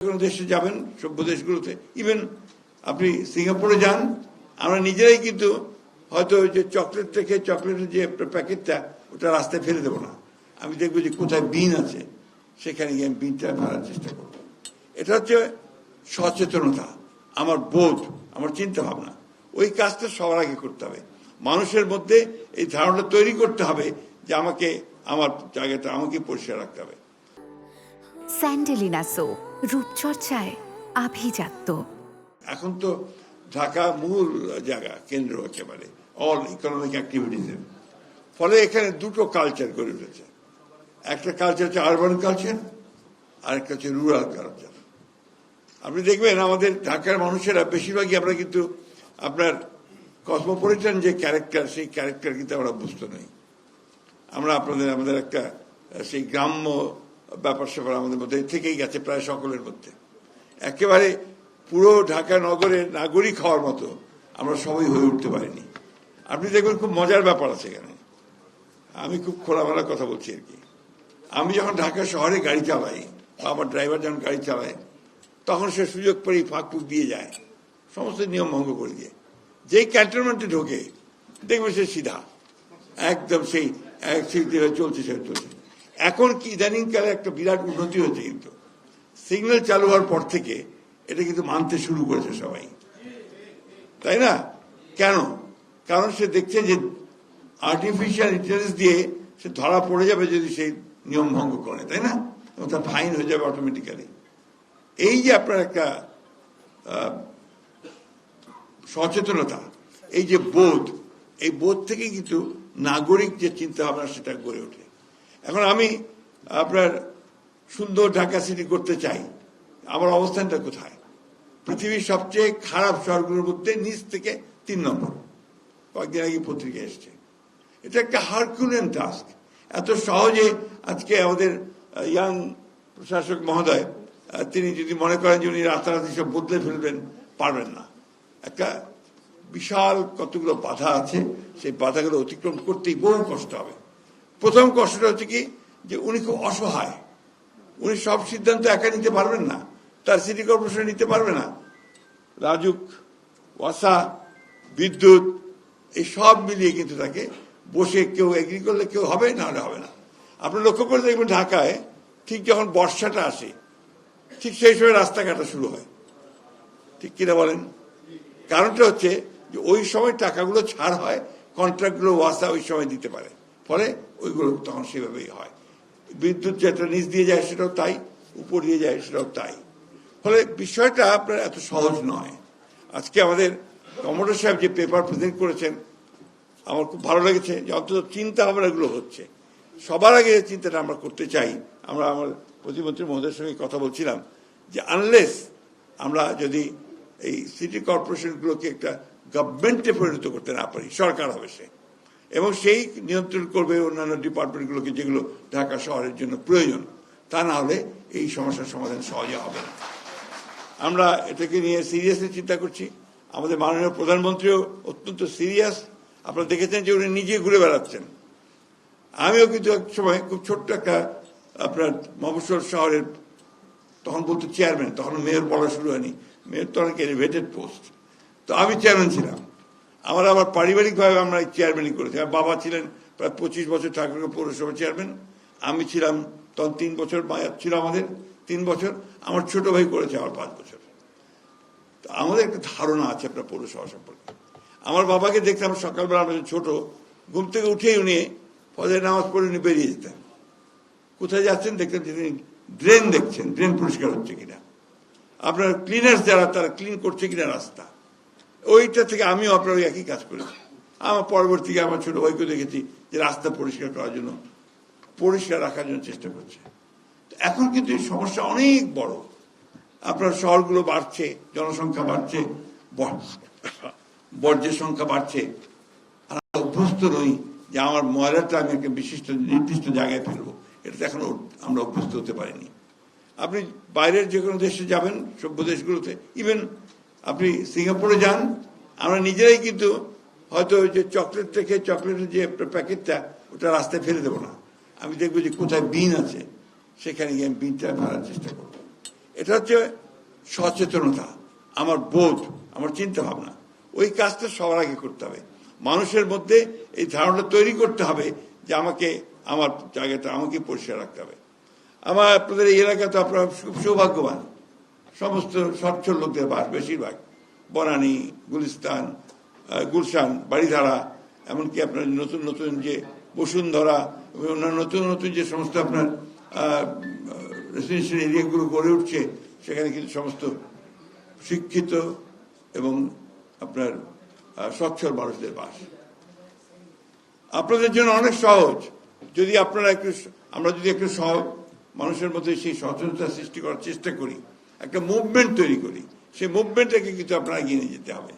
কোনো দেশে যাবেন, সভ্য দেশগুলোতে, ইভেন আপনি সিঙ্গাপুরে যান, আমরা নিজেরাই কিন্তু হয়তো ওই যে চকলেট থেকে চকলেটের যে প্যাকেটটা ওটা রাস্তায় ফেলে দেবো না, আমি দেখবো যে কোথায় বিন আছে সেখানে গিয়ে আমি বিনটা ফেলার চেষ্টা করব। এটা হচ্ছে সচেতনতা, আমার বোধ, আমার চিন্তা ভাবনা। ওই কাজটা সবার আগে করতে হবে। মানুষের মধ্যে এই ধারণা তৈরি করতে হবে যে আমাকে আমার জায়গাটা আমাকে পরিষ্কার রাখতে হবে। স্যান্ডেলিনা সো, রূপচর্চায় আভিজাত্য। এখন তো ঢাকা মূল জায়গা, কেন্দ্র একেবারে অল ইকোনমিক অ্যাক্টিভিটিসের। ফলে এখানে দুটো কালচার গড়ে উঠেছে। একটা কালচার হচ্ছে আরবান কালচার, আর একটা হচ্ছে রুরাল কালচার। আপনি দেখবেন আমাদের ঢাকার মানুষেরা বেশিরভাগই আমরা কিন্তু আপনার কসমোপলিটান যে ক্যারেক্টার, সেই ক্যারেক্টার কিন্তু আমরা অভ্যস্ত নই। আমরা আমাদের একটা সেই গ্রাম্য ব্যাপার স্যাপার আমাদের মধ্যে থেকেই গেছে প্রায় সকলের মধ্যে। একেবারে পুরো ঢাকা নগরের নাগরিক হওয়ার মতো আমরা সবাই হয়ে উঠতে পারিনি। আপনি দেখবেন খুব মজার ব্যাপার আছে এখানে। আমি খুব খোলামেলা কথা বলছি আর কি। আমি যখন ঢাকা শহরে গাড়ি চালাই, বা আমার ড্রাইভার যখন গাড়ি চালায়, তখন সে সুযোগ পেয়েই ফাঁক ফুক দিয়ে যায়, সমস্ত নিয়ম ভঙ্গ করে দিয়ে। যেই ক্যান্টনমেন্টে ঢোকে দেখবে সে সিধা একদম সেই চলছে সে চলছে। এখন কি ইদানিংকালে একটা বিরাট উন্নতি হয়েছে, কিন্তু সিগন্যাল চালু হওয়ার পর থেকে এটা কিন্তু মানতে শুরু করেছে সবাই, তাই না? কেন? কারণ সে দেখছে যে আর্টিফিশিয়াল ইন্টেলিজেন্স দিয়ে সে ধরা পড়ে যাবে যদি সেই নিয়ম ভঙ্গ করে, তাই না? এবং তার ফাইন হয়ে যাবে অটোমেটিক্যালি। এই যে আপনার একটা সচেতনতা, এই যে বোধ, এই বোধ থেকে কিন্তু নাগরিক যে চিন্তা ভাবনা সেটা গড়ে ওঠে। এখন আমি আপনার সুন্দর ঢাকা সিটি করতে চাই, আমার অবস্থানটা কোথায়? পৃথিবীর সবচেয়ে খারাপ শহরগুলোর মধ্যে নিচ থেকে 3 নম্বর। কয়েকদিন আগে পত্রিকা এসছে। এটা একটা হারকিউলিয়ান টাস্ক। এত সহজে আজকে আমাদের ইয়াং প্রশাসক মহোদয় তিনি যদি মনে করেন যে উনি রাতারাতি সব বদলে ফেলবেন, পারবেন না। একটা বিশাল কতগুলো বাধা আছে, সেই বাধাগুলো অতিক্রম করতেই বহু কষ্ট হবে। প্রথম কষ্টটা হচ্ছে কি, যে উনি খুব অসহায়। উনি সব সিদ্ধান্ত একা নিতে পারবেন না, তার সিটি কর্পোরেশন নিতে পারবে না। রাজুক, ওয়াসা, বিদ্যুৎ, এই সব মিলিয়ে কিন্তু তাকে বসে কেউ এগ্রি করলে কেউ হবে, না হলে হবে না। আপনি লক্ষ্য করে দেখবেন ঢাকায় ঠিক যখন বর্ষাটা আসে, ঠিক সেই সময় রাস্তা কাটা শুরু হয়, ঠিক কিনা বলেন? কারণটা হচ্ছে যে ওই সময় টাকাগুলো ছাড় হয়, কন্ট্রাক্টগুলো ওয়াসা ওই সময় দিতে পারে, ফলে ওইগুলো তখন সেভাবেই হয়। বিদ্যুৎ যেটা নিচ দিয়ে যায় সেটাও তাই, উপর দিয়ে যায় সেটাও তাই। ফলে বিষয়টা আপনার এত সহজ নয়। আজকে আমাদের কমোডর সাহেব যে পেপার প্রেজেন্ট করেছেন, আমার খুব ভালো লেগেছে যে অন্তত চিন্তা ভাবনাগুলো হচ্ছে। সবার আগে যে চিন্তাটা আমরা করতে চাই, আমরা আমার প্রতিমন্ত্রী মহোদয়ের সঙ্গে কথা বলছিলাম যে আনলেস আমরা যদি এই সিটি কর্পোরেশনগুলোকে একটা গভর্নমেন্টে পরিণত করতে না পারি, সরকার হবে সে, এবং সেই নিয়ন্ত্রণ করবে অন্যান্য ডিপার্টমেন্টগুলোকে যেগুলো ঢাকা শহরের জন্য প্রয়োজন। তা না হলে এই সমস্যার সমাধান সহজে হবে না। আমরা এটাকে নিয়ে সিরিয়াসলি চিন্তা করছি। আমাদের মাননীয় প্রধানমন্ত্রীও অত্যন্ত সিরিয়াস। আপনারা দেখেছেন যে উনি নিজে ঘুরে বেড়াচ্ছেন। আমিও কিন্তু এক সময় খুব ছোট্ট একটা আপনার মফস্বল শহরের, তখন বলতো চেয়ারম্যান, তখন মেয়র বলা শুরু হয়নি, মেয়র তো অনেক এলিভেটেড পোস্ট, তো আমি চেয়ারম্যান ছিলাম। আমার আবার পারিবারিকভাবে আমরা চেয়ারম্যানই করেছি। আমার বাবা ছিলেন প্রায় 25 বছর ঠাকুরগাঁও পৌরসভা চেয়ারম্যান, আমি ছিলাম তখন 3 বছর, মায়া ছিল আমাদের 3 বছর, আমার ছোট ভাই করেছে আমার 5 বছর। তো আমাদের একটা ধারণা আছে আপনার পৌরসভা সম্পর্কে। আমার বাবাকে দেখতাম সকালবেলা, আমরা ছোট, ঘুম থেকে উঠেই উনি ফজরের নামাজ পড়ে উনি বেরিয়ে যেতেন। কোথায় যাচ্ছেন দেখতেন যে তিনি ড্রেন দেখছেন, ড্রেন পরিষ্কার হচ্ছে কিনা, আপনার ক্লিনার্স যারা তারা ক্লিন করছে কিনা রাস্তা। ওইটা থেকে আমিও আপনার ওই একই কাজ করেছি। আমার পরবর্তীকে আমার ছোট ভাইকে দেখেছি যে রাস্তা পরিষ্কার করার জন্য, পরিষ্কার রাখার জন্য চেষ্টা করছে। এখন কিন্তু এই সমস্যা অনেক বড়। আপনার শহরগুলো বাড়ছে, জনসংখ্যা বাড়ছে, বর্জ্যের সংখ্যা বাড়ছে, আর অভ্যস্ত নই যে আমার ময়লাটা আমি একটা বিশিষ্ট নির্দিষ্ট জায়গায় ফেলবো। এটা এখনো আমরা অভ্যস্ত হতে পারিনি। আপনি বাইরের যে কোনো দেশে যাবেন, সভ্য দেশগুলোতে, ইভেন আপনি সিঙ্গাপুরে যান, আমরা নিজেরাই কিন্তু হয়তো ওই যে চকলেট থেকে চকলেটের যে প্যাকেটটা ওটা রাস্তায় ফেলে দেবো না, আমি দেখবো যে কোথায় বিন আছে সেখানে গিয়ে আমি বিনটা ফেলার চেষ্টা করবো। এটা হচ্ছে সচেতনতা, আমার বোধ, আমার চিন্তা ভাবনা। ওই কাজটা সবার আগে করতে হবে। মানুষের মধ্যে এই ধারণা তৈরি করতে হবে যে আমাকে, আমার জায়গাটা আমাকে পরিষ্কার রাখতে হবে। আমার আপনাদের এই এলাকাতে আপনারা খুব সৌভাগ্যবান, সমস্ত সচ্ছল লোকদের বাস, বেশিরভাগ বনানী, গুলিস্তান, গুলশান, বাড়িধারা, এমনকি আপনার নতুন নতুন যে বসুন্ধরা এবং অন্যান্য নতুন নতুন যে সমস্ত আপনার রেসিডেন্সিয়াল এরিয়াগুলো গড়ে উঠছে, সেখানে কিন্তু সমস্ত শিক্ষিত এবং আপনার সচ্ছল মানুষদের বাস। আপনাদের জন্য অনেক সহজ যদি আপনারা আমরা যদি একটু মানুষের মধ্যে সেই সচেতনতা সৃষ্টি করার চেষ্টা করি, একটা মুভমেন্ট তৈরি করি, সেই মুভমেন্টটাকে কিন্তু আপনারা এগিয়ে নিয়ে যেতে হবে।